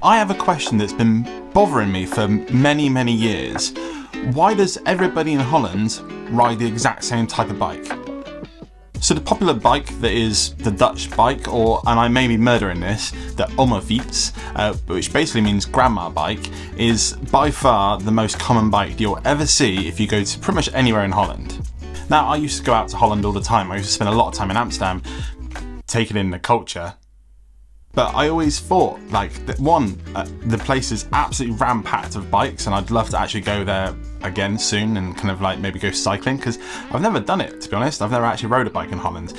I have a question that's been bothering me for many years. Why does everybody in Holland ride the exact same type of bike? So the popular bike that is the Dutch bike, and I may be murdering this, the Omafiets, which basically means grandma bike, is by far the most common bike you'll ever see if you go to pretty much anywhere in Holland. Now, I used to go out to Holland all the time. I used to spend a lot of time in Amsterdam, taking in the culture. But I always thought, like, the place is absolutely ram-packed of bikes, and I'd love to actually go there again soon and kind of like maybe go cycling, because I've never done it, to be honest. I've never actually rode a bike in Holland,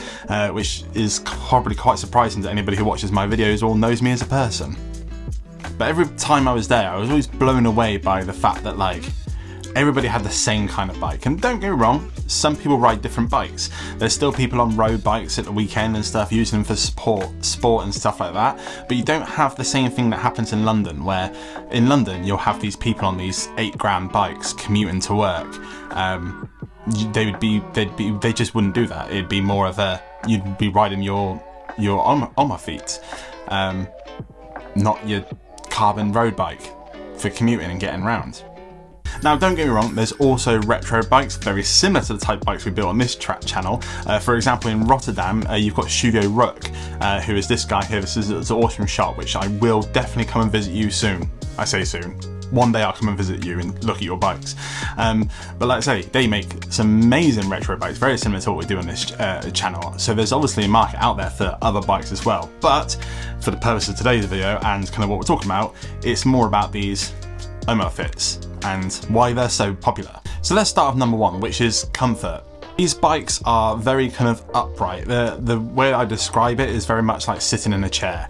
which is probably quite surprising to anybody who watches my videos or knows me as a person. But every time I was there, I was always blown away by the fact that, like, everybody had the same kind of bike. And don't get me wrong, some people ride different bikes. There's still people on road bikes at the weekend and stuff, using them for sport and stuff like that. But you don't have the same thing that happens in London, where in London you'll have these people on these 8 grand bikes commuting to work. They just wouldn't do that. It'd be more of you'd be riding your Omafiets, not your carbon road bike for commuting and getting around. Now, don't get me wrong, there's also retro bikes, very similar to the type of bikes we built on this channel. For example, in Rotterdam, you've got Studio Rook, who is this guy here. This is an awesome shop, which I will definitely come and visit you soon. I say soon. One day I'll come and visit you and look at your bikes. But like I say, they make some amazing retro bikes, very similar to what we do on this channel. So there's obviously a market out there for other bikes as well. But for the purpose of today's video and kind of what we're talking about, it's more about these Omafiets and why they're so popular. So let's start with number 1, which is comfort. These bikes are very kind of upright. The way I describe it is very much like sitting in a chair,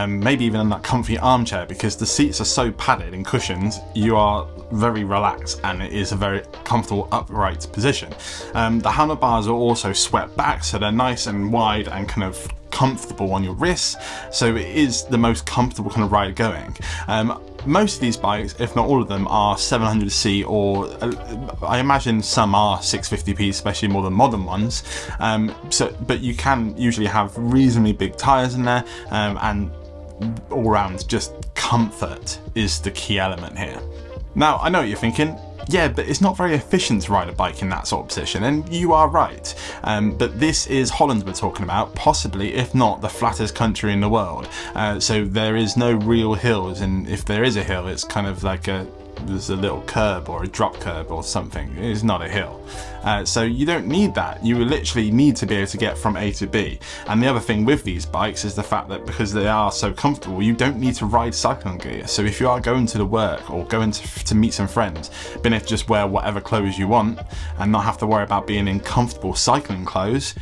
maybe even in that comfy armchair, because the seats are so padded and cushioned, you are very relaxed and it is a very comfortable upright position. The handlebars are also swept back, so they're nice and wide and kind of comfortable on your wrists, so it is the most comfortable kind of ride going. Most of these bikes, if not all of them, are 700c, or I imagine some are 650p, especially more than modern ones. But you can usually have reasonably big tyres in there, and all round just comfort is the key element here. Now, I know what you're thinking. Yeah, but it's not very efficient to ride a bike in that sort of position, and you are right. But this is Holland we're talking about, possibly, if not, the flattest country in the world. So there is no real hills, and if there is a hill, it's kind of like there's a little curb or a drop curb or something. It's not a hill. So you don't need that. You literally need to be able to get from A to B. And the other thing with these bikes is the fact that because they are so comfortable, you don't need to ride cycling gear. So if you are going to the work or going to meet some friends, being able to just wear whatever clothes you want and not have to worry about being in comfortable cycling clothes,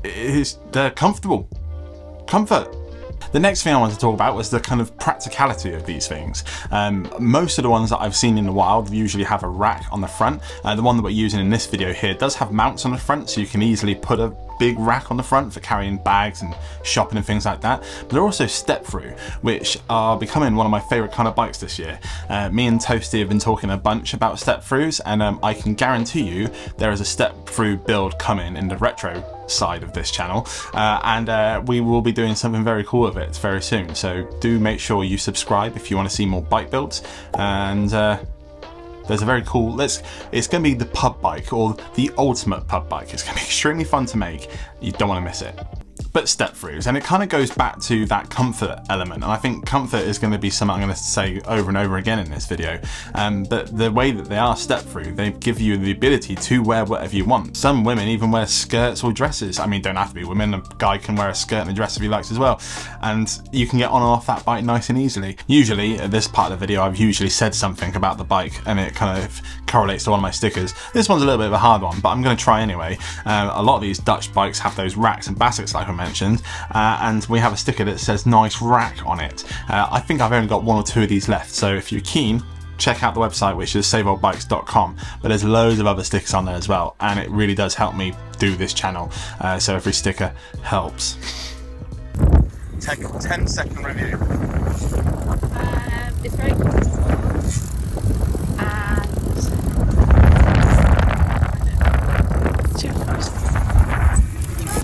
they're comfortable. Comfort. The next thing I wanted to talk about was the kind of practicality of these things. Most of the ones that I've seen in the wild usually have a rack on the front. The one that we're using in this video here does have mounts on the front, so you can easily put a big rack on the front for carrying bags and shopping and things like that. But they're also step through, which are becoming one of my favourite kind of bikes this year. Me and Toasty have been talking a bunch about step throughs, and I can guarantee you there is a step through build coming in the retro side of this channel, and we will be doing something very cool with it very soon. So do make sure you subscribe if you want to see more bike builds. And there's a very cool, it's going to be the pub bike, or the ultimate pub bike. It's going to be extremely fun to make. You don't want to miss it. But step throughs, and it kind of goes back to that comfort element, and I think comfort is going to be something I'm going to say over and over again in this video. But the way that they are step through, they give you the ability to wear whatever you want. Some women even wear skirts or dresses. I mean, don't have to be women, a guy can wear a skirt and a dress if he likes as well, and you can get on and off that bike nice and easily. Usually at this part of the video I've usually said something about the bike and it kind of correlates to one of my stickers. This one's a little bit of a hard one, but I'm going to try anyway. A lot of these Dutch bikes have those racks and baskets like I mentioned, and we have a sticker that says nice rack on it. I think I've only got 1 or 2 of these left, so if you're keen, check out the website, which is saveoldbikes.com, but there's loads of other stickers on there as well, and it really does help me do this channel, so every sticker helps. Take a 10-second review. It's very comfortable,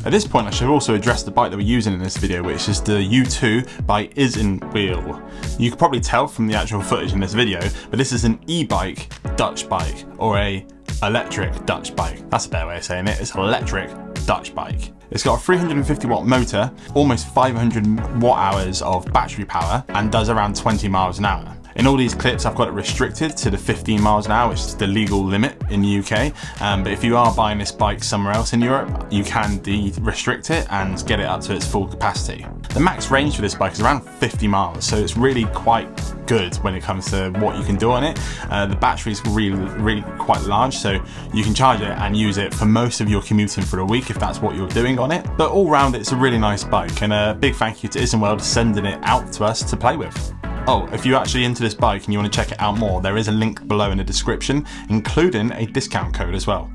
and At this point I should also address the bike that we're using in this video, which is the U2 by Isn't Wheel. You can probably tell from the actual footage in this video, but this is an e-bike Dutch bike, or a electric Dutch bike. That's a better way of saying it. It's an electric Dutch bike. It's got a 350 watt motor, almost 500 watt hours of battery power, and does around 20 miles an hour. In all these clips I've got it restricted to the 15 miles an hour, which is the legal limit in the UK, but if you are buying this bike somewhere else in Europe, you can restrict it and get it up to its full capacity. The max range for this bike is around 50 miles, so it's really quite good when it comes to what you can do on it. The battery is really quite large, so you can charge it and use it for most of your commuting for a week if that's what you're doing on it. But all round it's a really nice bike, and a big thank you to Isn't sending it out to us to play with. Oh, if you're actually into this bike and you want to check it out more, there is a link below in the description, including a discount code as well.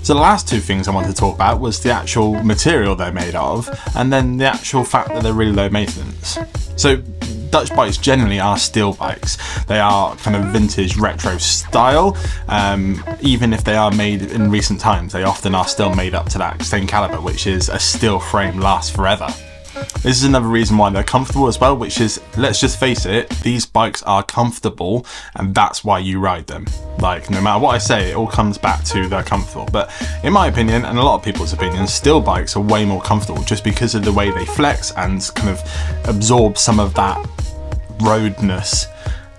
So the last two things I wanted to talk about was the actual material they're made of, and then the actual fact that they're really low maintenance. So Dutch bikes generally are steel bikes. They are kind of vintage retro style. Even if they are made in recent times, they often are still made up to that same caliber, which is a steel frame lasts forever. This is another reason why they're comfortable as well, which is, let's just face it, these bikes are comfortable and that's why you ride them. Like, no matter what I say, it all comes back to they're comfortable. But in my opinion, and a lot of people's opinions, steel bikes are way more comfortable just because of the way they flex and kind of absorb some of that roadness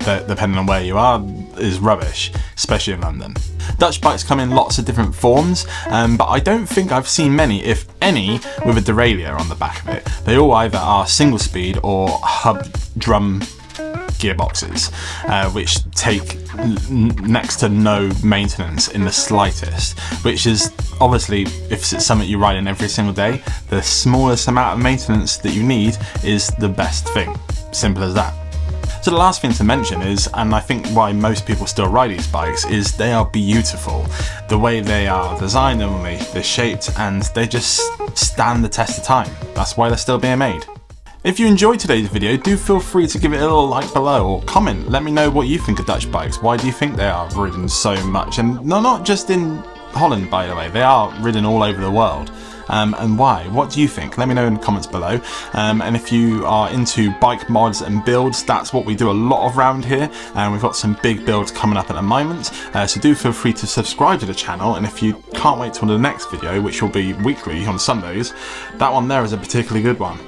that, depending on where you are, is rubbish, especially in London. Dutch bikes come in lots of different forms, but I don't think I've seen many, if any, with a derailleur on the back of it. They all either are single speed or hub drum gearboxes, which take next to no maintenance in the slightest, which is obviously, if it's something you ride in every single day, the smallest amount of maintenance that you need is the best thing. Simple as that. So the last thing to mention is, and I think why most people still ride these bikes, is they are beautiful. The way they are designed, the way they're shaped, and they just stand the test of time. That's why they're still being made. If you enjoyed today's video, do feel free to give it a little like below, or comment. Let me know what you think of Dutch bikes. Why do you think they are ridden so much? And not just in Holland, by the way. They are ridden all over the world. And why? What do you think? Let me know in the comments below. And if you are into bike mods and builds, that's what we do a lot of around here, and we've got some big builds coming up at the moment, so do feel free to subscribe to the channel. And if you can't wait till the next video, which will be weekly on Sundays, that one there is a particularly good one.